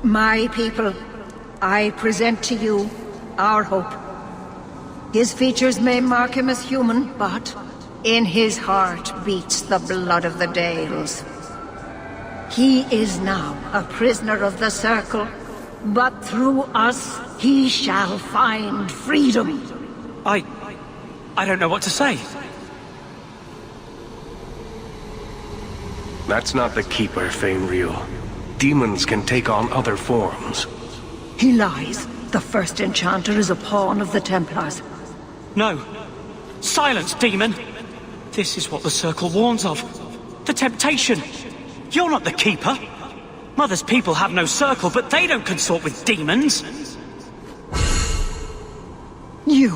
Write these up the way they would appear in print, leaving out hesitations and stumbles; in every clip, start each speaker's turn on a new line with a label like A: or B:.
A: My people, I present to you our hope. His features may mark him as human, but in his heart beats the blood of the Dales. He is now a prisoner of the Circle, but through us, he shall find freedom.
B: I don't know what to say.
C: That's not the Keeper, Fainreal. Demons can take on other forms.
A: He lies. The first enchanter is a pawn of the Templars.
B: No. Silence, demon! This is what the Circle warns of. The temptation. You're not the Keeper. Mother's people have no Circle, but they don't consort with demons.
A: You.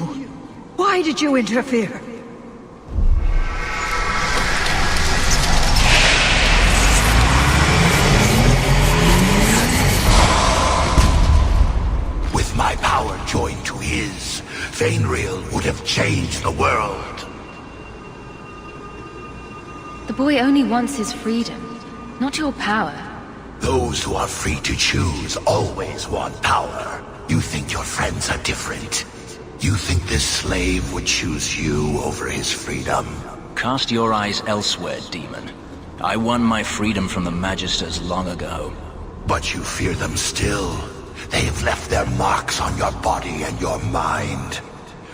A: Why did you interfere?
D: With my power joined to his, Fainreal would have changed the world.
E: The boy only wants his freedom, not your power.
D: Those who are free to choose always want power. You think your friends are different? You think this slave would choose you over his freedom?
F: Cast your eyes elsewhere, demon. I won my freedom from the Magisters long ago.
D: But you fear them still. They have left their marks on your body and your mind.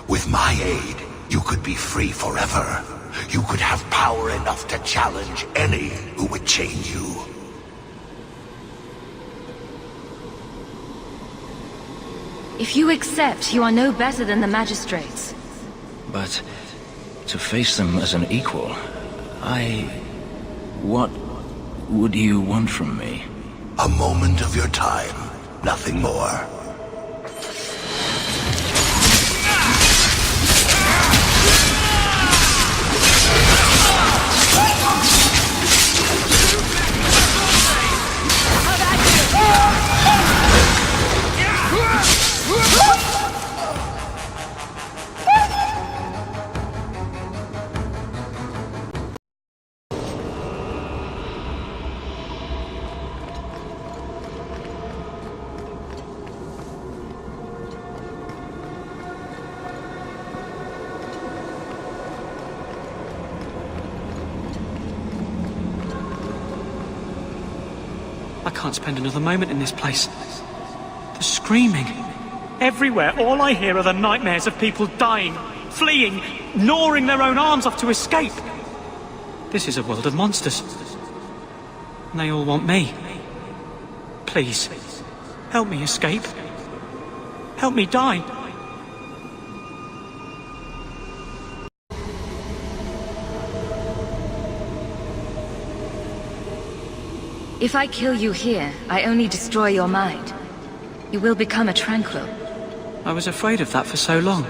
D: With my aid, you could be free forever. You could have power enough to challenge any who would chain you.
E: If you accept, you are no better than the magistrates.
F: But to face them as an equal, what would you want from me?
D: A moment of your time, nothing more.
B: I can't spend another moment in this place. The screaming. Everywhere, all I hear are the nightmares of people dying, fleeing, gnawing their own arms off to escape. This is a world of monsters. And they all want me. Please, help me escape. Help me die.
E: If I kill you here, I only destroy your mind. You will become a tranquil.
B: I was afraid of that for so long.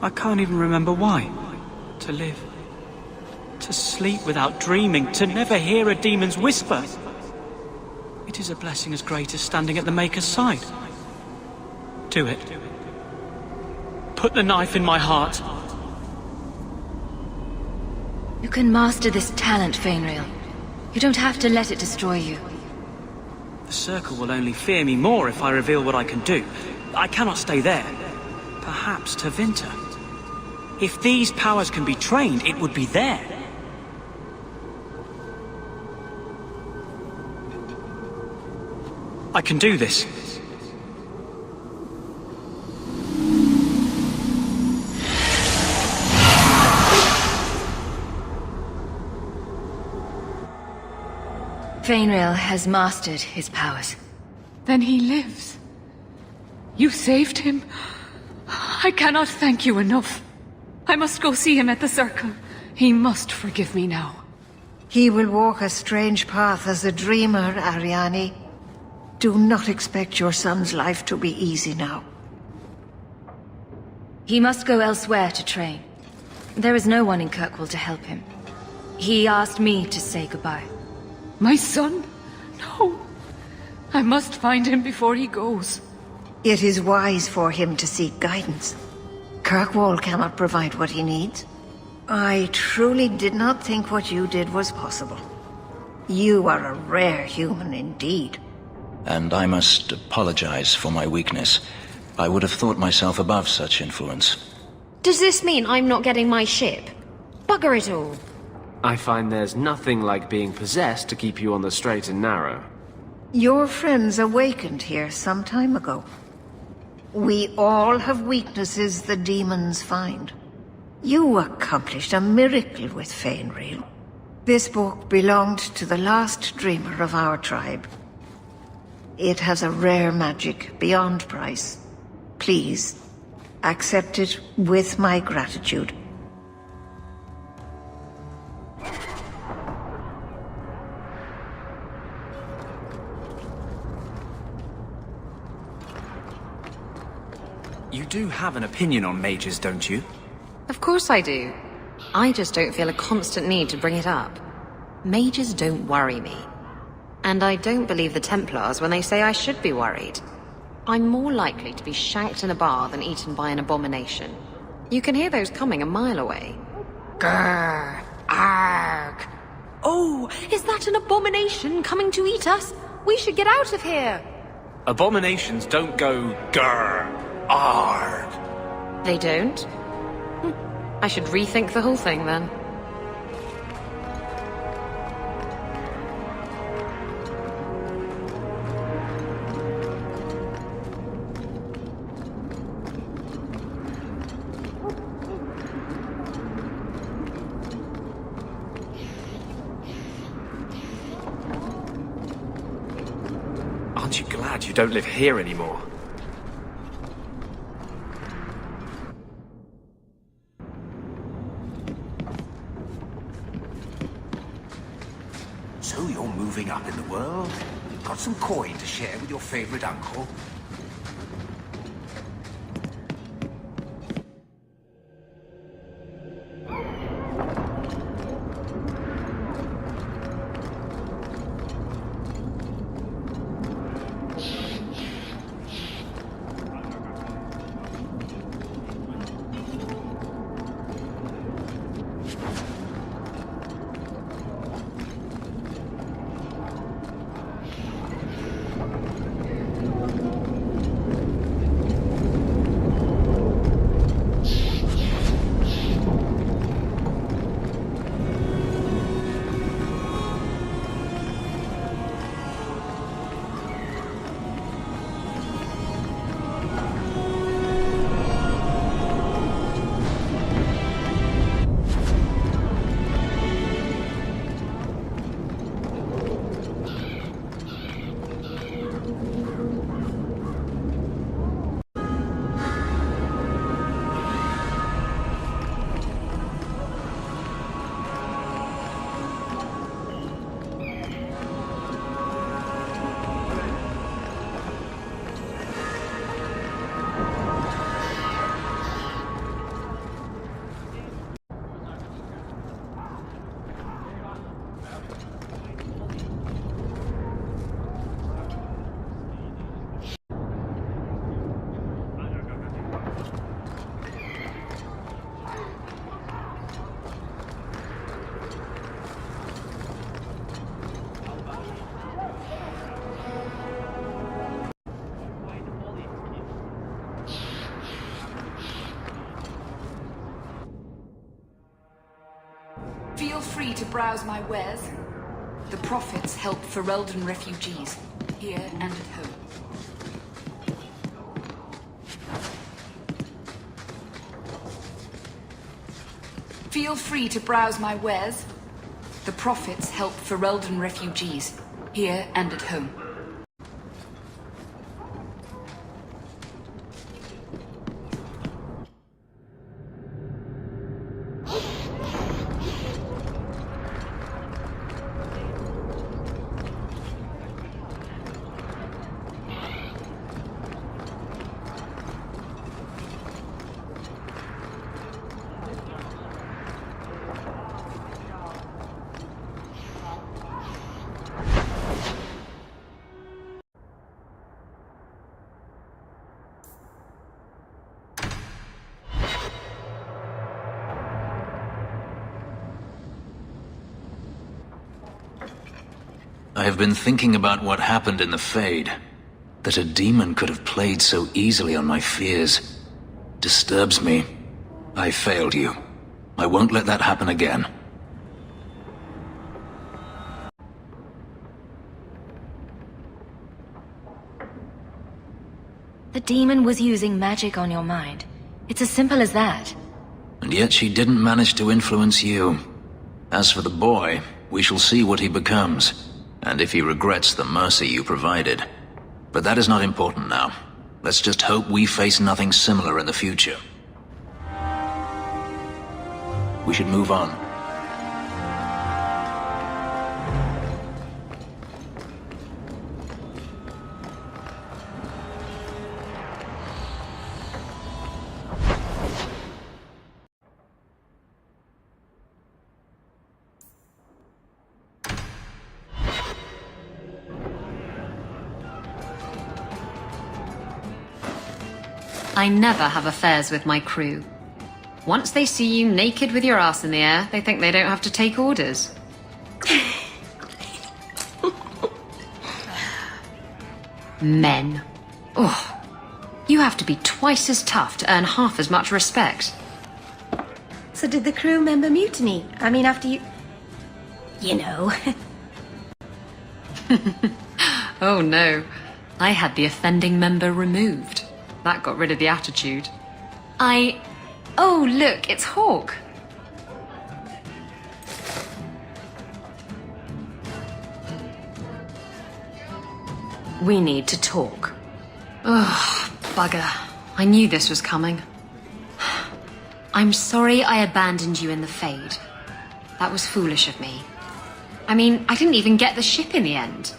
B: I can't even remember why. To live. To sleep without dreaming. To never hear a demon's whisper. It is a blessing as great as standing at the Maker's side. Do it. Put the knife in my heart.
E: You can master this talent, Fainreal. You don't have to let it destroy you.
B: The Circle will only fear me more if I reveal what I can do. I cannot stay there. Perhaps to Vinter. If these powers can be trained, it would be there. I can do this.
E: Fainreal has mastered his powers.
G: Then he lives. You saved him. I cannot thank you enough. I must go see him at the Circle. He must forgive me now.
A: He will walk a strange path as a dreamer, Ariane. Do not expect your son's life to be easy now.
E: He must go elsewhere to train. There is no one in Kirkwall to help him. He asked me to say goodbye.
G: My son? No. I must find him before he goes.
A: It is wise for him to seek guidance. Kirkwall cannot provide what he needs. I truly did not think what you did was possible. You are a rare human indeed.
F: and I must apologize for my weakness. I would have thought myself above such influence.
H: Does this mean I'm not getting my ship? Bugger it all.
I: I find there's nothing like being possessed to keep you on the straight and narrow.
A: Your friends awakened here some time ago. We all have weaknesses the demons find. You accomplished a miracle with Fainreal. This book belonged to the last dreamer of our tribe. It has a rare magic beyond price. Please, accept it with my gratitude.
J: You do have an opinion on mages, don't you?
H: Of course I do. I just don't feel a constant need to bring it up. Mages don't worry me. And I don't believe the Templars when they say I should be worried. I'm more likely to be shanked in a bar than eaten by an abomination. You can hear those coming a mile away. Grrr! Arg! Oh, is that an abomination coming to eat us? We should get out of here!
J: Abominations don't go grrr, arg.
H: They don't? I should rethink the whole thing then.
J: Aren't you glad you don't live here anymore?
D: So you're moving up in the world? Got some coin to share with your favorite uncle?
G: Feel free to browse my wares. The Prophets help Ferelden refugees, here and at home. Feel free to browse my wares. The Prophets help Ferelden refugees, here and at home.
F: have been thinking about what happened in the Fade. That a demon could have played so easily on my fears disturbs me. I failed you. I won't let that happen again.
E: The demon was using magic on your mind. It's as simple as that.
F: And yet she didn't manage to influence you. As for the boy, we shall see what he becomes, and if he regrets the mercy you provided. But that is not important now. Let's just hope we face nothing similar in the future. We should move on.
H: I never have affairs with my crew. Once they see you naked with your ass in the air, they think they don't have to take orders. Men. Oh, you have to be twice as tough to earn half as much respect.
A: So did the crew member mutiny? I mean, after you... You know.
H: Oh no, I had the offending member removed. That got rid of the attitude. Oh, look, it's Hawk.
E: We need to talk.
H: Ugh, bugger. I knew this was coming. I'm sorry I abandoned you in the Fade. That was foolish of me. I mean, I didn't even get the ship in the end.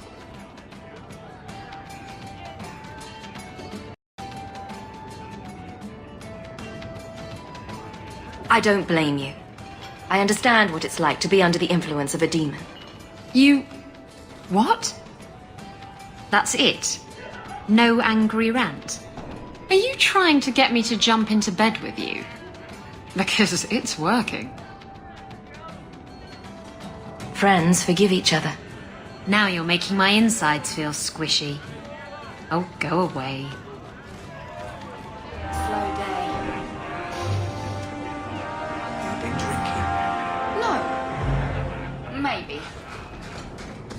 E: I don't blame you. I understand what it's like to be under the influence of a demon.
H: You... what? That's it? No angry rant? Are you trying to get me to jump into bed with you? Because it's working.
E: Friends forgive each other.
H: Now you're making my insides feel squishy. Oh, go away.
E: Slow day.
D: You've been drinking.
E: No. Maybe.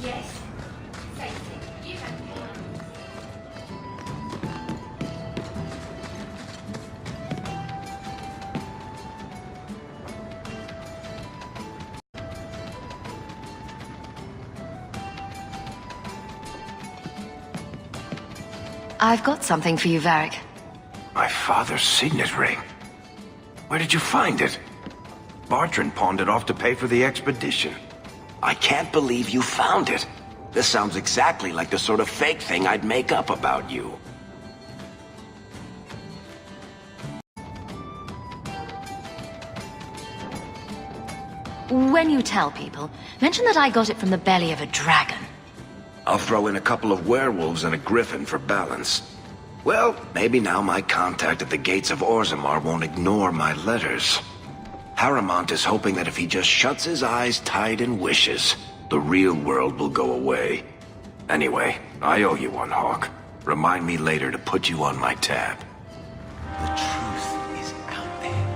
E: Yes. Safety. You can I've got something for you, Varric.
C: My father's signet ring. Where did you find it? Bartrand pawned it off to pay for the expedition. I can't believe you found it. This sounds exactly like the sort of fake thing I'd make up about you.
E: When you tell people, mention that I got it from the belly of a dragon.
C: I'll throw in a couple of werewolves and a griffin for balance. Well, maybe now my contact at the gates of Orzammar won't ignore my letters. Harrimont is hoping that if he just shuts his eyes tight and wishes, the real world will go away. Anyway, I owe you one, Hawk. Remind me later to put you on my tab.
D: The truth is out there.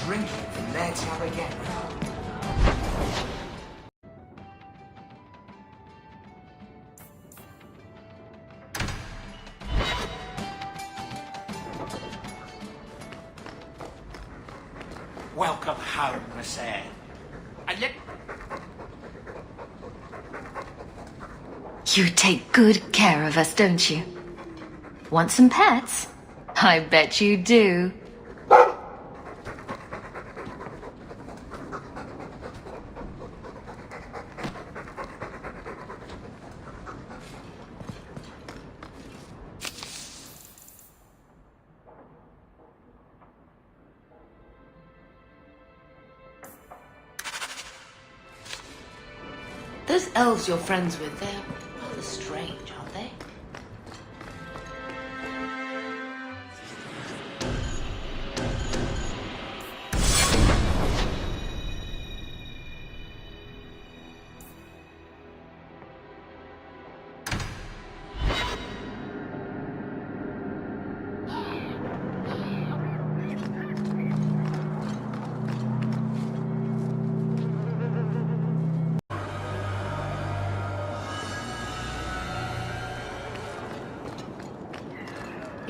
D: Drink it and let's have again.
K: Welcome home, Nasser. And let...
E: You take good care of us, don't you? Want some pets? I bet you do.
L: Those elves you're friends with, they're rather strange, aren't they?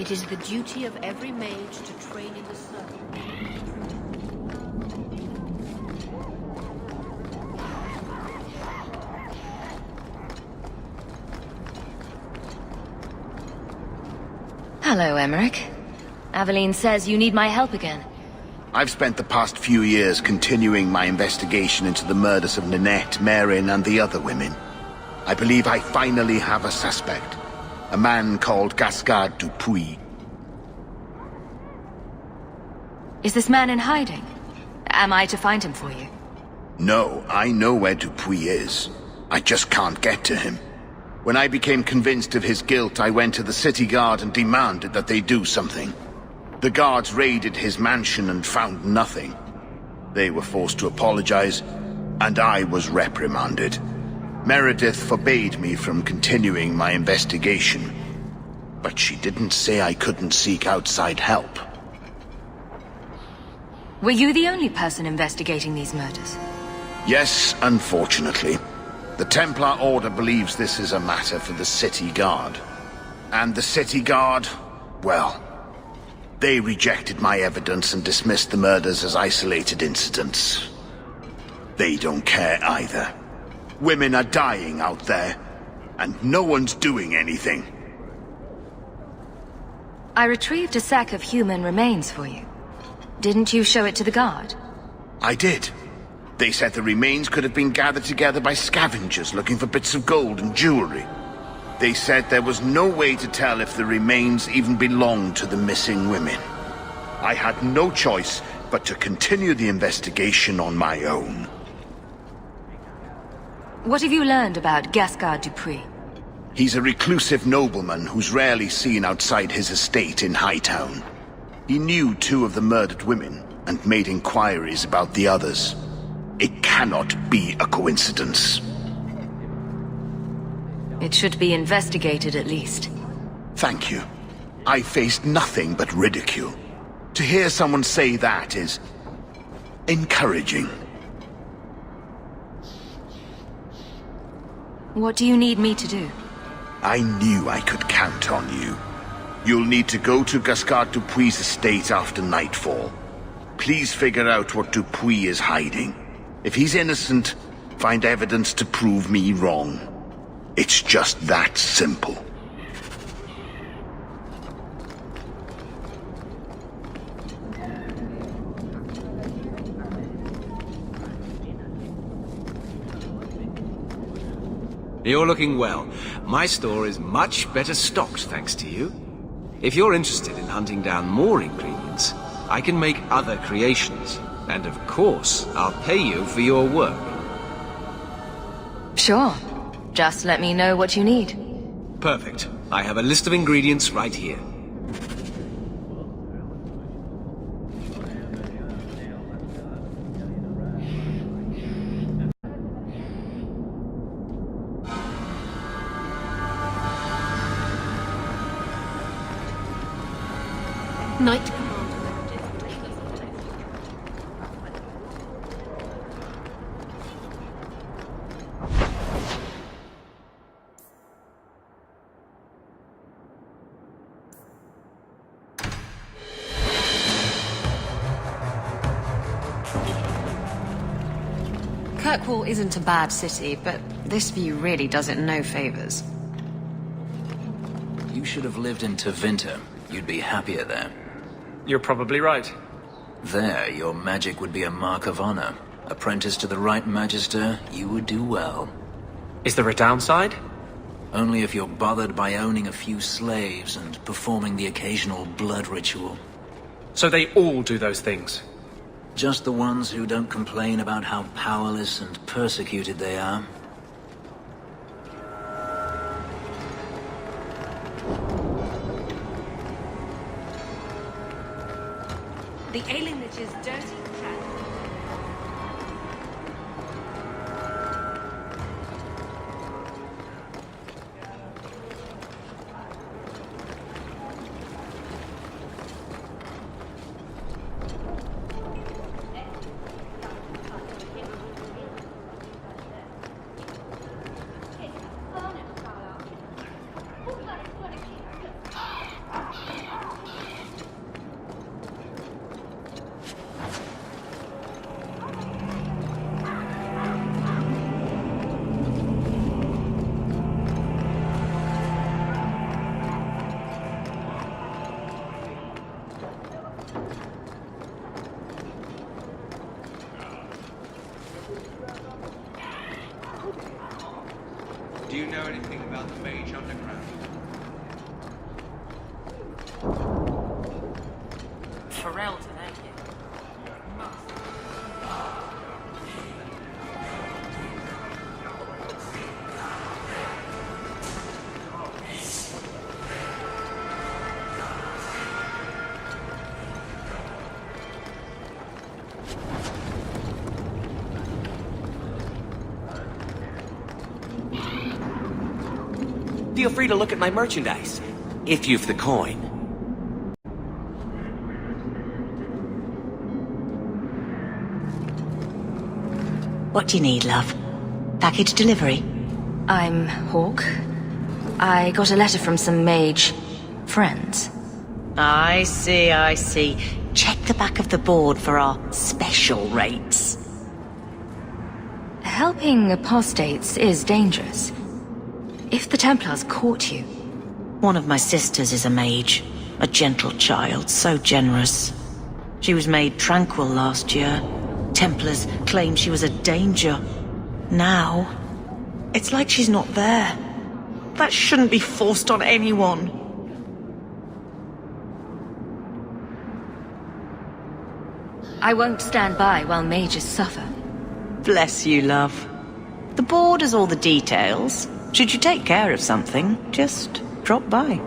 L: It is the duty of every mage to train in the circle.
E: Hello, Emmerich. Aveline says you need my help again.
D: I've spent the past few years continuing my investigation into the murders of Ninette, Marin, and the other women. I believe I finally have a suspect. A man called Gascard Dupuis.
E: Is this man in hiding? Am I to find him for you?
D: No, I know where Dupuis is. I just can't get to him. When I became convinced of his guilt, I went to the city guard and demanded that they do something. The guards raided his mansion and found nothing. They were forced to apologize, and I was reprimanded. Meredith forbade me from continuing my investigation. But she didn't say I couldn't seek outside help.
E: Were you the only person investigating these murders?
D: Yes, unfortunately. The Templar Order believes this is a matter for the City Guard. And the City Guard, well, they rejected my evidence and dismissed the murders as isolated incidents. They don't care either. Women are dying out there, and no one's doing anything.
E: I retrieved a sack of human remains for you. Didn't you show it to the guard?
D: I did. They said the remains could have been gathered together by scavengers looking for bits of gold and jewelry. They said there was no way to tell if the remains even belonged to the missing women. I had no choice but to continue the investigation on my own.
E: What have you learned about Gascard Dupuis?
D: He's a reclusive nobleman who's rarely seen outside his estate in Hightown. He knew 2 of the murdered women and made inquiries about the others. It cannot be a coincidence.
E: It should be investigated at least.
D: Thank you. I faced nothing but ridicule. To hear someone say that is encouraging.
E: What do you need me to do?
D: I knew I could count on you. You'll need to go to Gascard Dupuis' estate after nightfall. Please figure out what Dupuis is hiding. If he's innocent, find evidence to prove me wrong. It's just that simple.
I: You're looking well. My store is much better stocked thanks to you. If you're interested in hunting down more ingredients, I can make other creations. And of course, I'll pay you for your work.
E: Sure. Just let me know what you need.
I: Perfect. I have a list of ingredients right here.
L: Knight Commander.
H: Kirkwall isn't a bad city, but this view really does it no favors.
F: You should have lived in Tevinter. You'd be happier there.
B: You're probably right.
F: There, your magic would be a mark of honor. Apprentice to the right magister, you would do well.
B: Is there a downside?
F: Only if you're bothered by owning a few slaves and performing the occasional blood ritual.
B: So they all do those things?
F: Just the ones who don't complain about how powerless and persecuted they are.
E: The ailing lich is dirty.
K: anything about the Mage Underground?
L: Ferelden, ain't you?
K: Feel free to look at my merchandise, if you've the coin.
L: What do you need, love? Package delivery?
E: I'm Hawk. I got a letter from some mage friends.
L: I see, I see. Check the back of the board for our special rates.
E: Helping apostates is dangerous. If the Templars caught you...
L: One of my sisters is a mage. A gentle child, so generous. She was made tranquil last year. Templars claimed she was a danger. Now, it's like she's not there. That shouldn't be forced on anyone.
E: I won't stand by while mages suffer.
L: Bless you, love. The board has all the details. Should you take care of something, just drop by.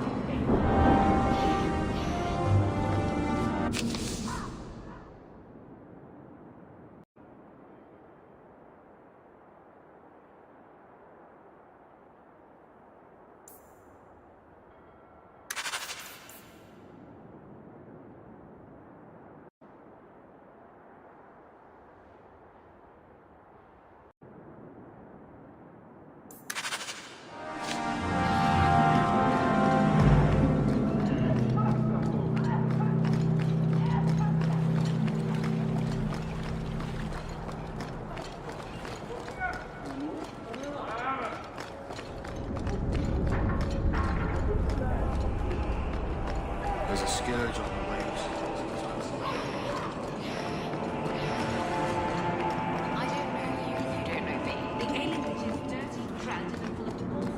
K: There's a scourge on the waves.
H: I don't know you, you don't know me. The Gaelic is dirty, crowded, and full of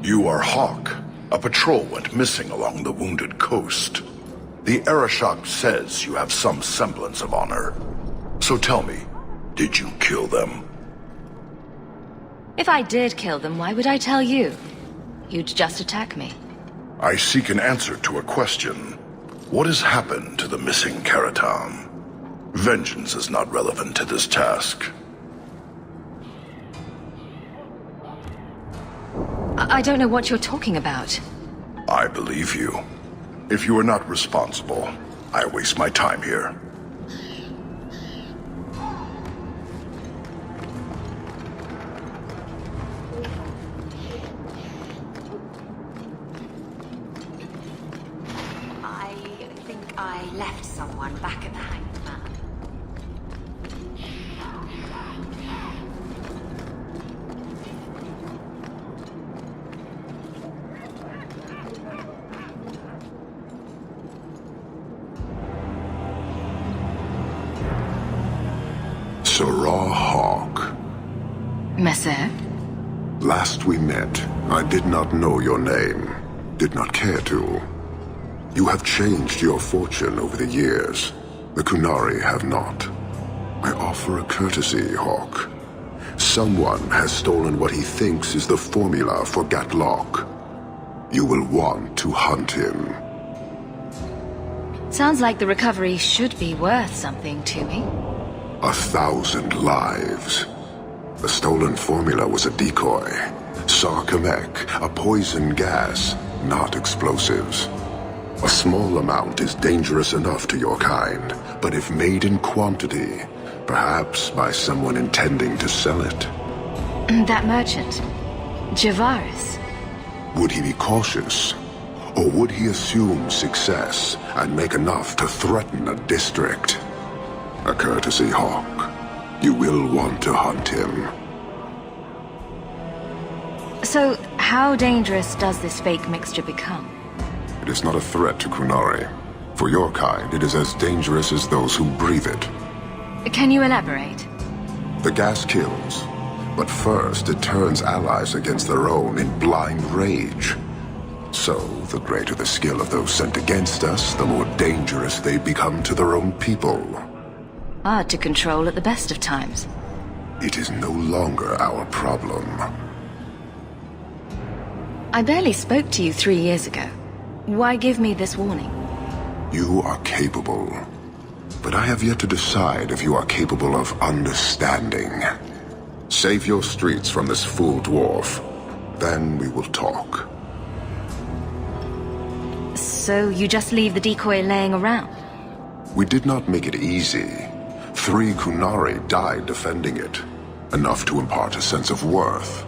D: You are Hawk. A patrol went missing along the wounded coast. The Arashok says you have some semblance of honor. So tell me, did you kill them?
E: If I did kill them, why would I tell you? You'd just attack me.
D: I seek an answer to a question. What has happened to the missing Karatam? Vengeance is not relevant to this task.
E: I don't know what you're talking about.
D: I believe you. If you are not responsible, I waste my time here.
H: I think I left someone back at the Hanged Man.
D: Sarah Hawk.
E: Messer?
D: Last we met, I did not know your name. Did not care to. You have changed your fortune over the years. The Kunari have not. I offer a courtesy, Hawk. Someone has stolen what he thinks is the formula for Gatlok. You will want to hunt him.
E: Sounds like the recovery should be worth something to me.
D: 1,000 lives. The stolen formula was a decoy. Sarkamek, a poison gas, not explosives. A small amount is dangerous enough to your kind, but if made in quantity, perhaps by someone intending to sell it.
E: That merchant, Javaris.
D: Would he be cautious? Or would he assume success
M: and make enough to threaten a district. A courtesy, Hawk. You will want to hunt him.
E: So, how dangerous does this fake mixture become?
M: It is not a threat to Kunari. For your kind, it is as dangerous as those who breathe it.
E: Can you elaborate?
M: The gas kills, but first it turns allies against their own in blind rage. So, the greater the skill of those sent against us, the more dangerous they become to their own people.
E: Hard to control at the best of times.
M: It is no longer our problem.
E: I barely spoke to you 3 years ago. Why give me this warning?
M: You are capable. But I have yet to decide if you are capable of understanding. Save your streets from this fool dwarf. Then we will talk.
E: So you just leave the decoy laying around?
M: We did not make it easy. 3 Kunari died defending it. Enough to impart a sense of worth.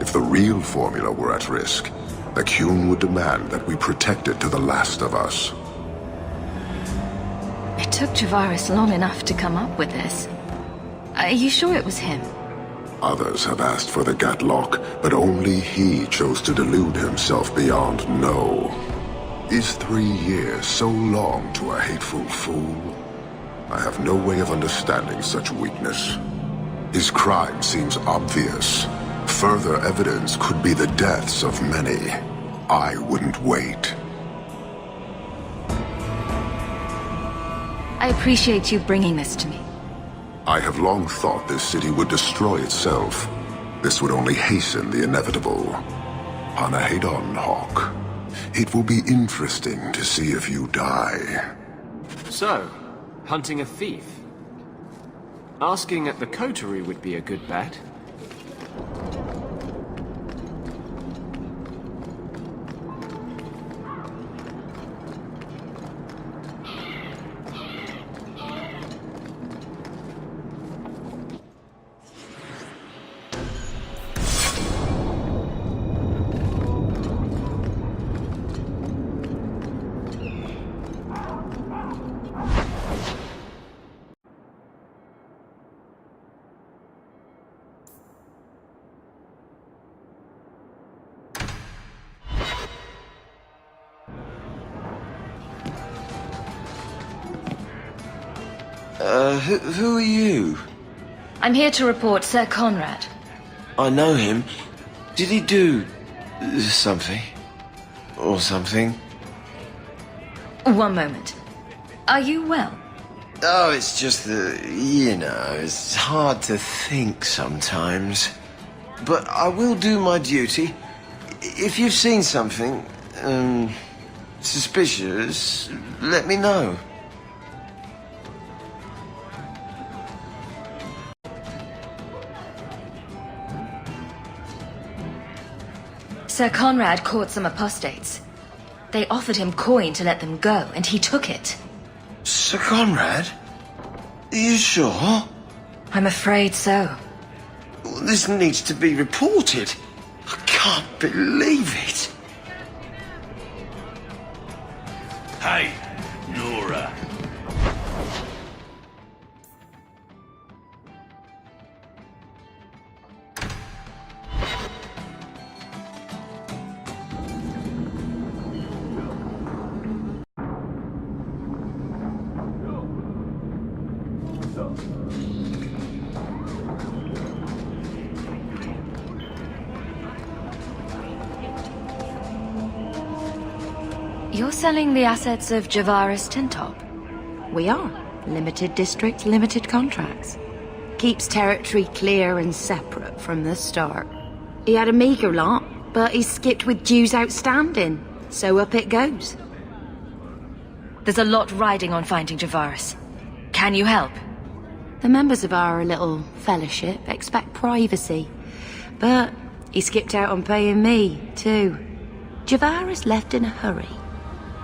M: If the real formula were at risk, Akyun would demand that we protect it to the last of us.
E: It took Javaris long enough to come up with this. Are you sure it was him?
M: Others have asked for the Gatlock, but only he chose to delude himself beyond no. Is 3 years so long to a hateful fool? I have no way of understanding such weakness. His crime seems obvious. Further evidence could be the deaths of many. I wouldn't wait.
E: I appreciate you bringing this to me.
M: I have long thought this city would destroy itself. This would only hasten the inevitable. Hanahedon, Hawk. It will be interesting to see if you die.
I: So, hunting a thief. Asking at the coterie would be a good bet.
N: Who are you?
E: I'm here to report Sir Conrad.
N: I know him. Did he do something? Or something?
E: One moment. Are you well?
N: Oh, it's just that, you know, it's hard to think sometimes. But I will do my duty. If you've seen something, suspicious, let me know.
E: Sir Conrad caught some apostates. They offered him coin to let them go, and he took it.
N: Sir Conrad? Are you sure?
E: I'm afraid so.
N: This needs to be reported. I can't believe it.
D: Hey, Nora.
E: You're selling the assets of Javaris Tintop?
L: We are. Limited districts, limited contracts. Keeps territory clear and separate from the start. He had a meager lot, but he skipped with dues outstanding. So up it goes.
E: There's a lot riding on finding Javaris. Can you help?
L: The members of our little fellowship expect privacy. But he skipped out on paying me, too. Javaris left in a hurry.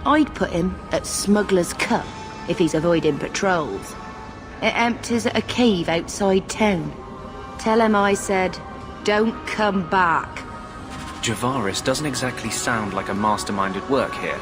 L: I'd put him at Smuggler's Cut if he's avoiding patrols. It empties at a cave outside town. Tell him I said, don't come back.
B: Javaris doesn't exactly sound like a mastermind at work here.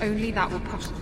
G: Only that were possible.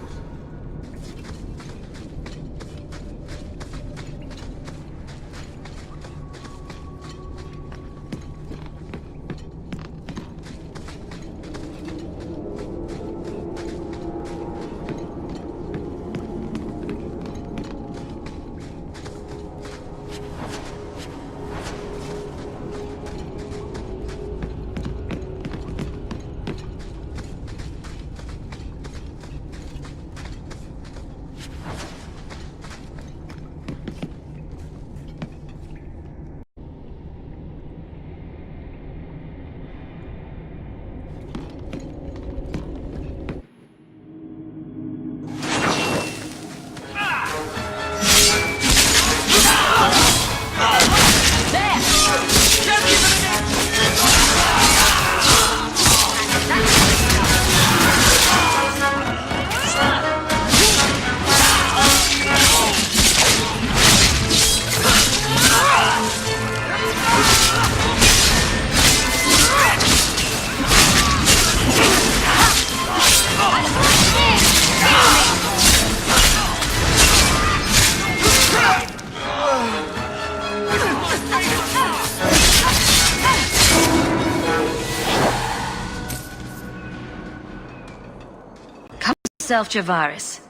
E: yourself, Javaris.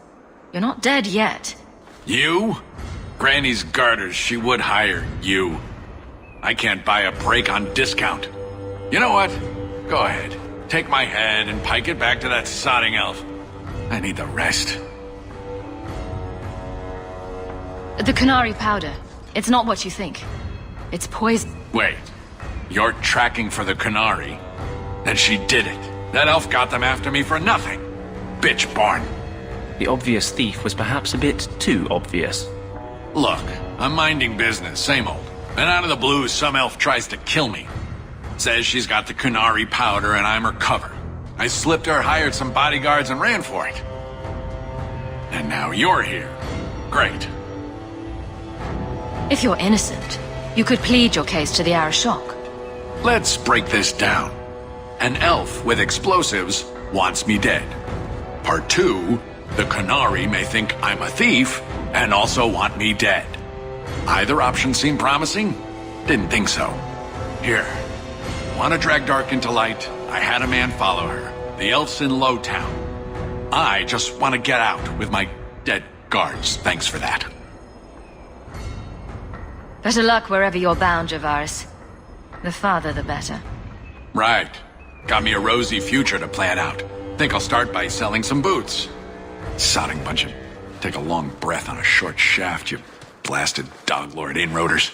E: You're not dead yet.
O: You? Granny's garters, she would hire you. I can't buy a break on discount. You know what? Go ahead. Take my head and pike it back to that sodding elf. I need the rest.
E: The Canary powder. It's not what you think. It's poison.
O: Wait. You're tracking for the Canary? Then she did it. That elf got them after me for nothing. Bitch born.
B: The obvious thief was perhaps a bit too obvious.
O: Look, I'm minding business, same old. And out of the blue, some elf tries to kill me. Says she's got the Canary powder and I'm her cover. I slipped her, hired some bodyguards, and ran for it. And now you're here. Great.
E: If you're innocent, you could plead your case to the Arashok.
O: Let's break this down. An elf with explosives wants me dead. Part 2, the Canary may think I'm a thief and also want me dead. Either option seemed promising? Didn't think so. Here. Want to drag Dark into light? I had a man follow her. The elf's in Lowtown. I just want to get out with my dead guards. Thanks for that.
E: Better luck wherever you're bound, Javaris. The farther, the better.
O: Right. Got me a rosy future to plan out. Think I'll start by selling some boots. Sodding bunch of... Take a long breath on a short shaft, you blasted dog lord inroaders.